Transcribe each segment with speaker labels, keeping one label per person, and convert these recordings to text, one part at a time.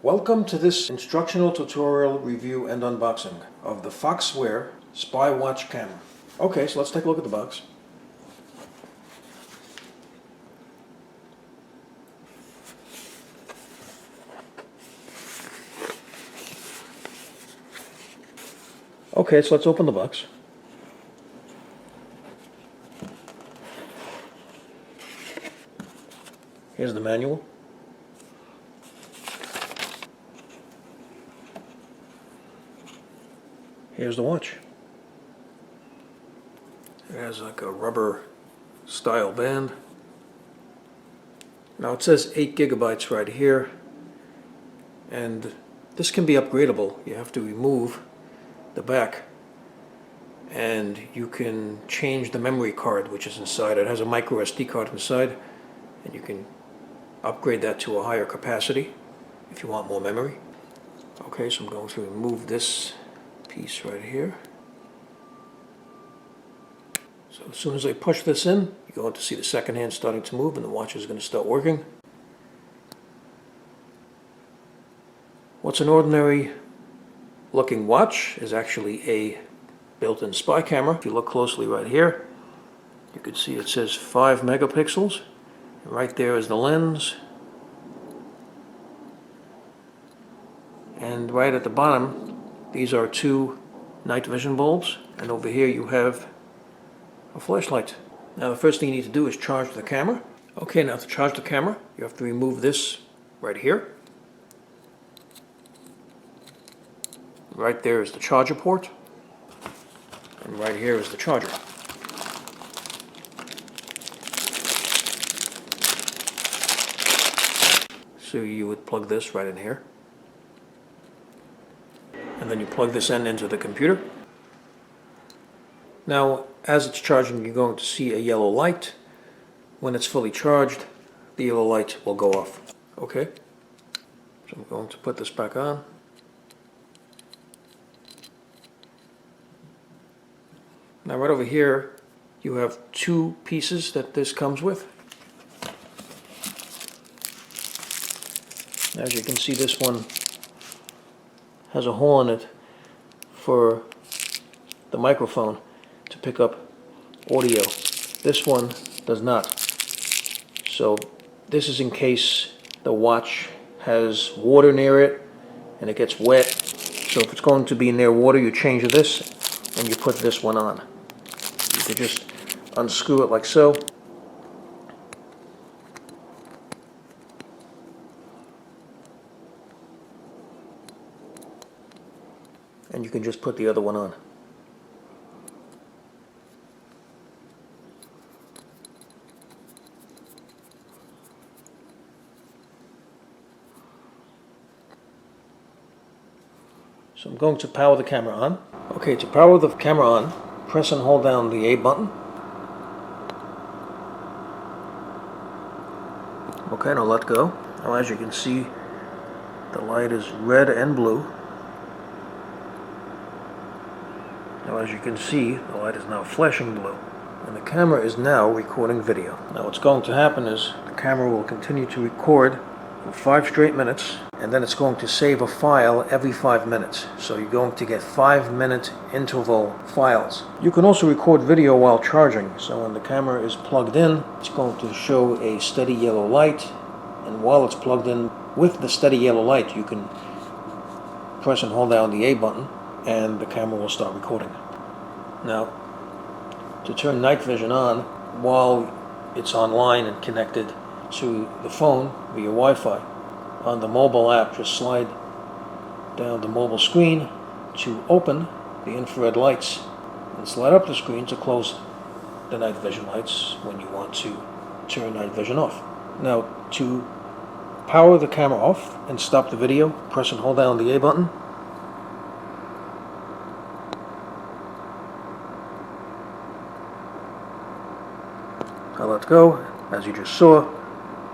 Speaker 1: Welcome to this instructional tutorial review and unboxing of the Foxwear Spy Watch camera. Okay, so let's take a look at the box. Okay, so let's open the box. Here's the manual. Here's the watch. It has like a rubber style band. Now it says 8 gigabytes right here, and this can be upgradable. You have to remove the back and you can change the memory card which is inside. It has a micro SD card inside, and you can upgrade that to a higher capacity if you want more memory. Okay, so I'm going to remove this piece right here. So as soon as I push this in, you're going to see the second hand starting to move and the watch is going to start working. What's an ordinary looking watch is actually a built-in spy camera. If you look closely right here, you can see it says 5 megapixels. And right there is the lens. And right at the bottom, these are 2 night vision bulbs, and over here you have a flashlight. Now the first thing you need to do is charge the camera. Okay, now to charge the camera, you have to remove this right here. Right there is the charger port, and right here is the charger. So you would plug this right in here. And then you plug this end into the computer. Now, as it's charging, you're going to see a yellow light. When it's fully charged, the yellow light will go off. Okay? So I'm going to put this back on. Now right over here, you have 2 pieces that this comes with. As you can see, this one has a hole in it for the microphone to pick up audio. This one does not. So this is in case the watch has water near it and it gets wet. So if it's going to be near water, you change this and you put this one on. You could just unscrew it like so. And you can just put the other one on. So I'm going to power the camera on. Okay, to power the camera on, press and hold down the A button. Okay, now let go. Now as you can see, the light is red and blue. Now as you can see, the light is now flashing blue. And the camera is now recording video. Now what's going to happen is the camera will continue to record for 5 straight minutes, and then it's going to save a file every 5 minutes. So you're going to get 5-minute interval files. You can also record video while charging. So when the camera is plugged in, it's going to show a steady yellow light. And while it's plugged in with the steady yellow light, you can press and hold down the A button and the camera will start recording. Now, to turn night vision on while it's online and connected to the phone via Wi-Fi, on the mobile app, just slide down the mobile screen to open the infrared lights and slide up the screen to close the night vision lights when you want to turn night vision off. Now, to power the camera off and stop the video, press and hold down the A button. I let go. As you just saw,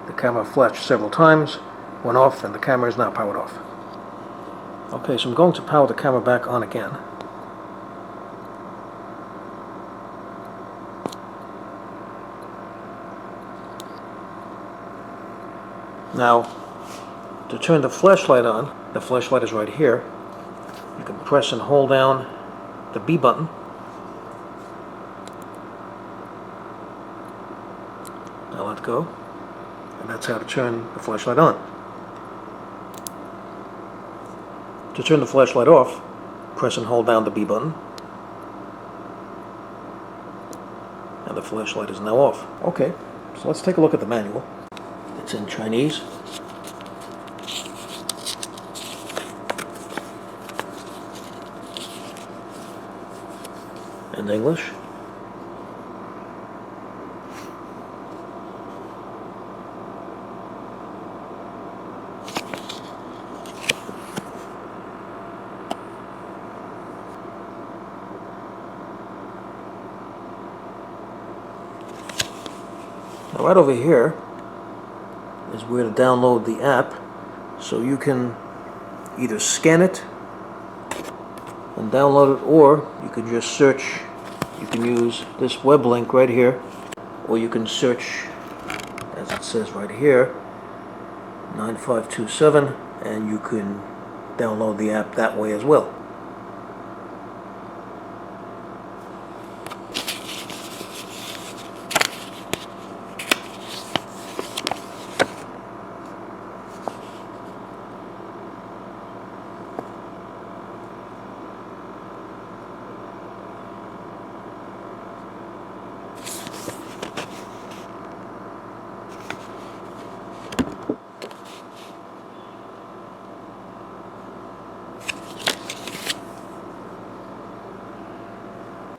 Speaker 1: the camera flashed several times, went off, and the camera is now powered off. Okay, so I'm going to power the camera back on again. Now, To turn the flashlight on, the flashlight is right here. You can press and hold down the B button. Now let go. And that's how to turn the flashlight on. To turn the flashlight off, press and hold down the B button. And the flashlight is now off. Okay, so let's take a look at the manual. It's in Chinese. And English. Now right over here is where to download the app, so you can either scan it and download it, or you can just search. You can use this web link right here, or you can search, as it says right here, 9527, and you can download the app that way as well.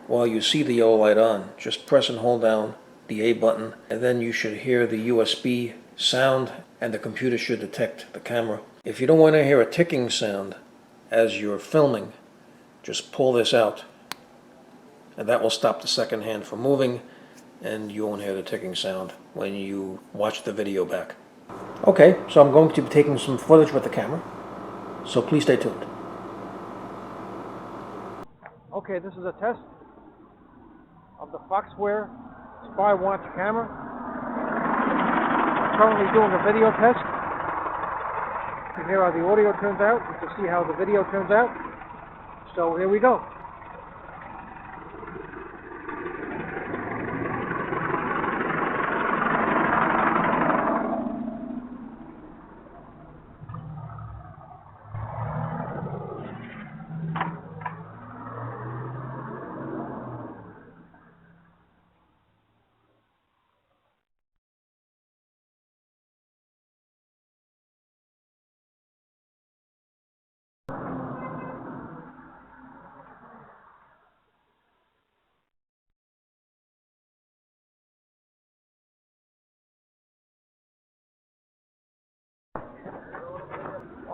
Speaker 1: While you see the yellow light on, just press and hold down the A button, and then you should hear the USB sound, and the computer should detect the camera. If you don't want to hear a ticking sound as you're filming, just pull this out, and that will stop the second hand from moving, and you won't hear the ticking sound when you watch the video back. Okay, so I'm going to be taking some footage with the camera, so please stay tuned. Okay, this is a test of the Foxwear spy watch camera. I'm currently doing a video test. You can hear how the audio turns out. You can see how the video turns out. So here we go.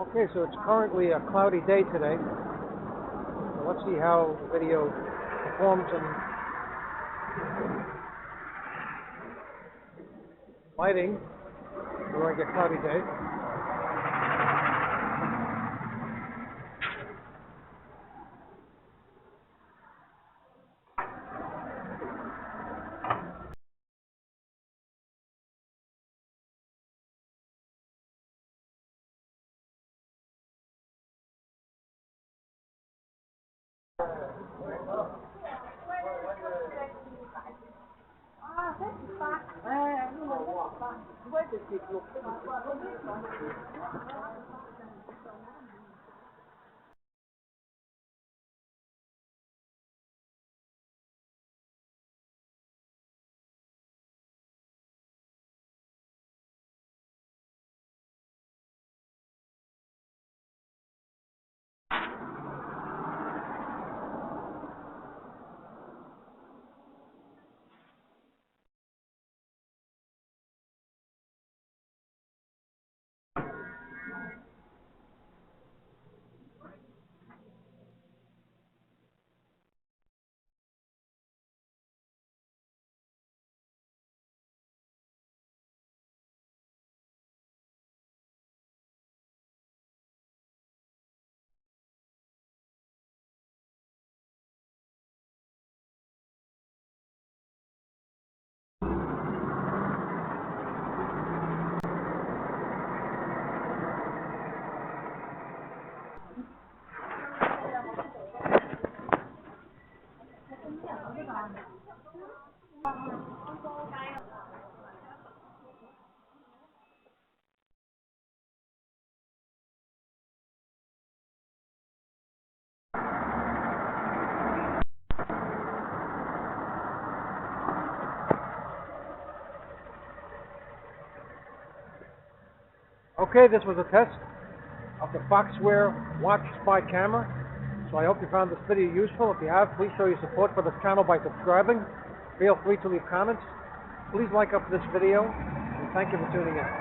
Speaker 1: Okay, so it's currently a cloudy day today. So let's see how the video performs in lighting during a cloudy day. Okay, this was a test of the Foxwear Watch Spy camera. So I hope you found this video useful. If you have, please show your support for this channel by subscribing. Feel free to leave comments. Please like up this video, and thank you for tuning in.